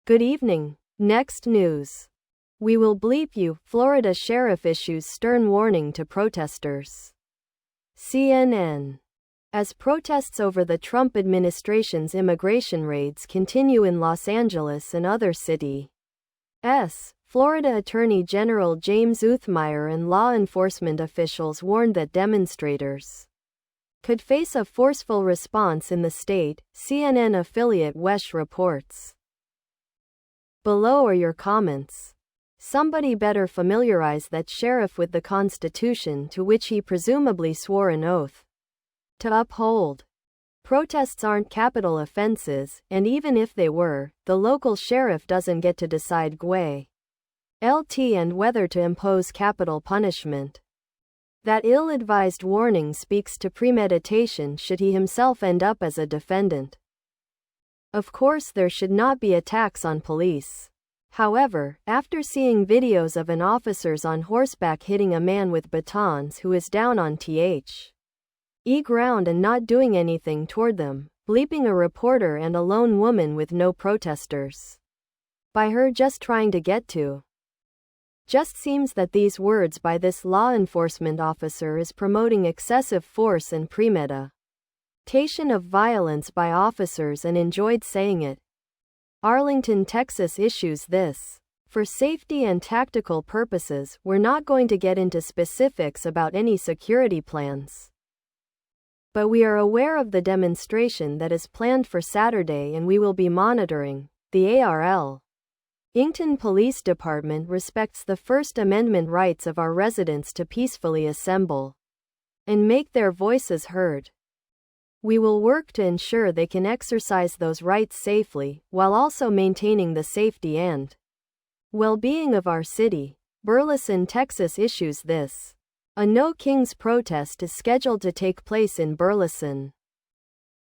Good evening. Next news. We will bleep you. Florida sheriff issues stern warning to protesters. CNN. As protests over the Trump administration's immigration raids continue in Los Angeles and other cities, Florida Attorney General James Uthmeier and law enforcement officials warned that demonstrators could face a forceful response in the state, CNN affiliate WESH reports. Below are your comments. Somebody better familiarize that sheriff with the Constitution to which he presumably swore an oath to uphold. Protests aren't capital offenses, and even if they were, the local sheriff doesn't get to decide and whether to impose capital punishment. That ill-advised warning speaks to premeditation should he himself end up as a defendant. Of course, there should not be attacks on police. However, after seeing videos of an officers on horseback hitting a man with batons who is down on ground and not doing anything toward them, bleeping a reporter and a lone woman with no protesters by her just trying to get to, just seems that these words by this law enforcement officer is promoting excessive force and premeditation of violence by officers and enjoyed saying it. Arlington, Texas issues this. For safety and tactical purposes, we're not going to get into specifics about any security plans. But we are aware of the demonstration that is planned for Saturday and we will be monitoring. The Arlington Police Department respects the First Amendment rights of our residents to peacefully assemble and make their voices heard. We will work to ensure they can exercise those rights safely, while also maintaining the safety and well-being of our city. Burleson, Texas issues this. A No Kings protest is scheduled to take place in Burleson.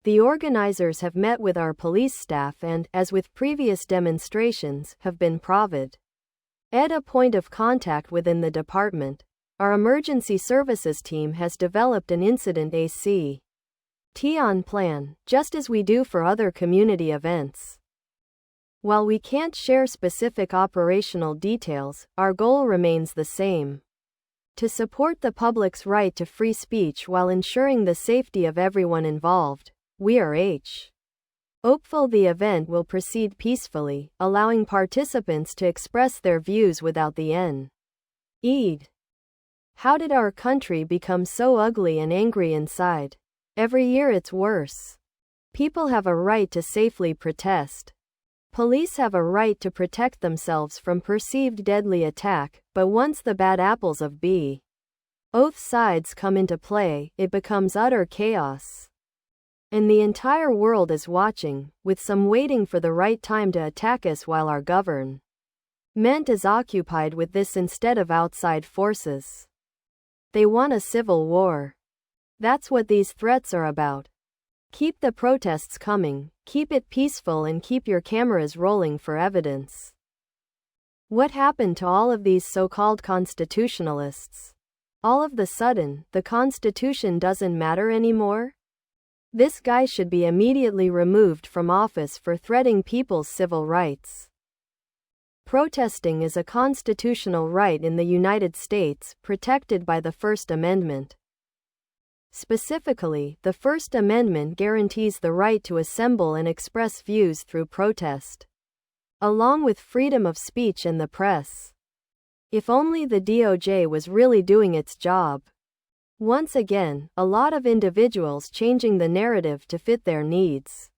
The organizers have met with our police staff and, as with previous demonstrations, have been provided a point of contact within the department. Our emergency services team has developed an incident on plan, just as we do for other community events. While we can't share specific operational details, our goal remains the same: to support the public's right to free speech while ensuring the safety of everyone involved. We are hopeful the event will proceed peacefully, allowing participants to express their views without the need. How did our country become so ugly and angry inside? Every year it's worse. People have a right to safely protest. Police have a right to protect themselves from perceived deadly attack, but once the bad apples of both sides come into play, it becomes utter chaos. And the entire world is watching, with some waiting for the right time to attack us while our government is occupied with this instead of outside forces. They want a civil war. That's what these threats are about. Keep the protests coming, keep it peaceful, and keep your cameras rolling for evidence. What happened to all of these so-called constitutionalists? All of the sudden, the Constitution doesn't matter anymore? This guy should be immediately removed from office for threatening people's civil rights. Protesting is a constitutional right in the United States, protected by the First Amendment. Specifically, the First Amendment guarantees the right to assemble and express views through protest, along with freedom of speech and the press. If only the DOJ was really doing its job. Once again, a lot of individuals changing the narrative to fit their needs.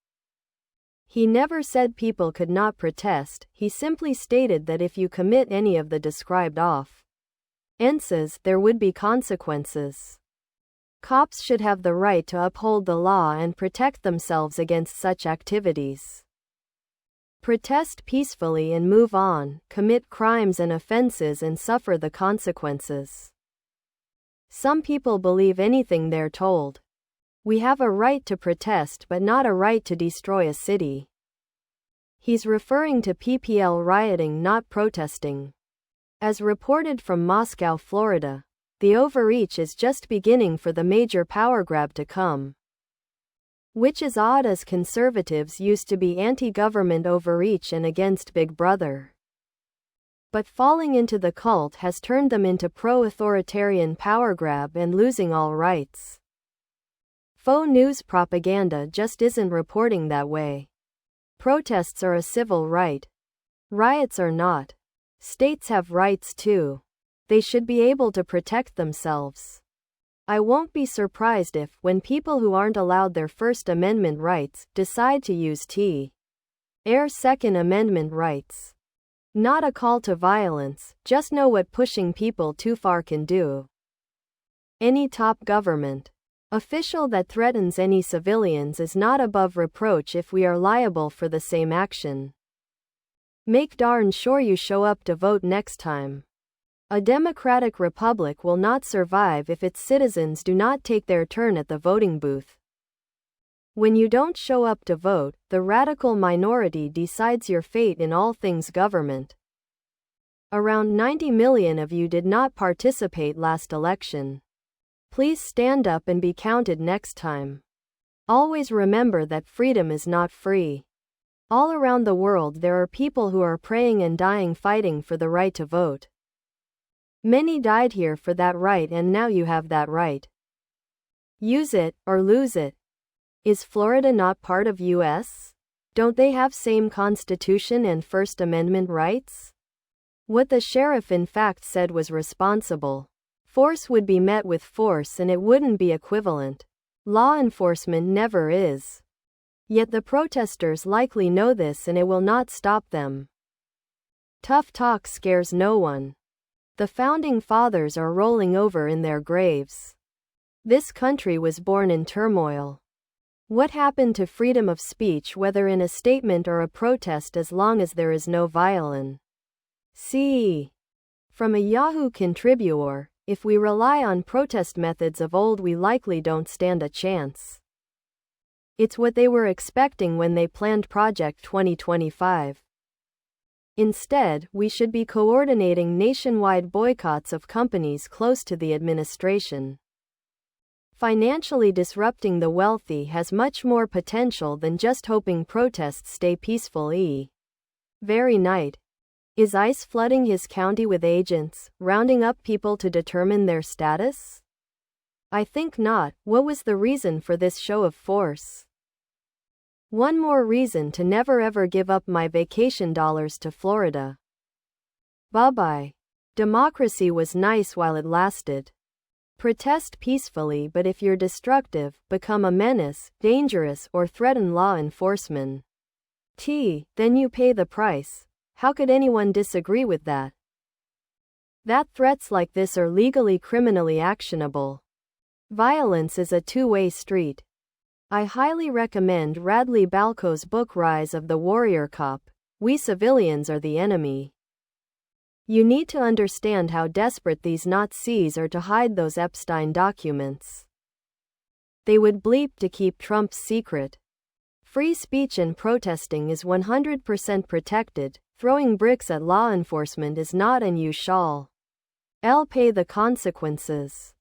He never said people could not protest, he simply stated that if you commit any of the described offenses, there would be consequences. Cops should have the right to uphold the law and protect themselves against such activities. Protest peacefully and move on, commit crimes and offenses and suffer the consequences. Some people believe anything they're told. We have a right to protest but not a right to destroy a city. He's referring to PPL rioting, not protesting. As reported from Moscow, Florida, the overreach is just beginning for the major power grab to come. Which is odd as conservatives used to be anti-government overreach and against Big Brother. But falling into the cult has turned them into pro-authoritarian power grab and losing all rights. Faux news propaganda just isn't reporting that way. Protests are a civil right. Riots are not. States have rights too. They should be able to protect themselves. I won't be surprised if, when people who aren't allowed their First Amendment rights, decide to use their Second Amendment rights. Not a call to violence, just know what pushing people too far can do. Any top government official that threatens any civilians is not above reproach if we are liable for the same action. Make darn sure you show up to vote next time. A democratic republic will not survive if its citizens do not take their turn at the voting booth. When you don't show up to vote, the radical minority decides your fate in all things government. Around 90 million of you did not participate last election. Please stand up and be counted next time. Always remember that freedom is not free. All around the world there are people who are praying and dying fighting for the right to vote. Many died here for that right, and now you have that right. Use it, or lose it. Is Florida not part of U.S.? Don't they have same Constitution and First Amendment rights? What the sheriff in fact said was responsible. Force would be met with force and it wouldn't be equivalent. Law enforcement never is. Yet the protesters likely know this and it will not stop them. Tough talk scares no one. The founding fathers are rolling over in their graves. This country was born in turmoil. What happened to freedom of speech, whether in a statement or a protest, as long as there is no violence? See. From a Yahoo contributor, if we rely on protest methods of old, we likely don't stand a chance. It's what they were expecting when they planned Project 2025. Instead, we should be coordinating nationwide boycotts of companies close to the administration. Financially disrupting the wealthy has much more potential than just hoping protests stay peaceful. Very night. Is ICE flooding his county with agents, rounding up people to determine their status? I think not. What was the reason for this show of force? One more reason to never ever give up my vacation dollars to Florida. Bye-bye. Democracy was nice while it lasted. Protest peacefully, but if you're destructive, become a menace, dangerous, or threaten law enforcement, then you pay the price. How could anyone disagree with that? That threats like this are legally criminally actionable. Violence is a two-way street. I highly recommend Radley Balco's book Rise of the Warrior Cop. We civilians are the enemy. You need to understand how desperate these Nazis are to hide those Epstein documents. They would bleep to keep Trump's secret. Free speech and protesting is 100% protected. Throwing bricks at law enforcement is not, and you shall pay the consequences.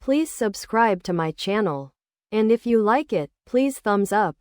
Please subscribe to my channel. And if you like it, please thumbs up.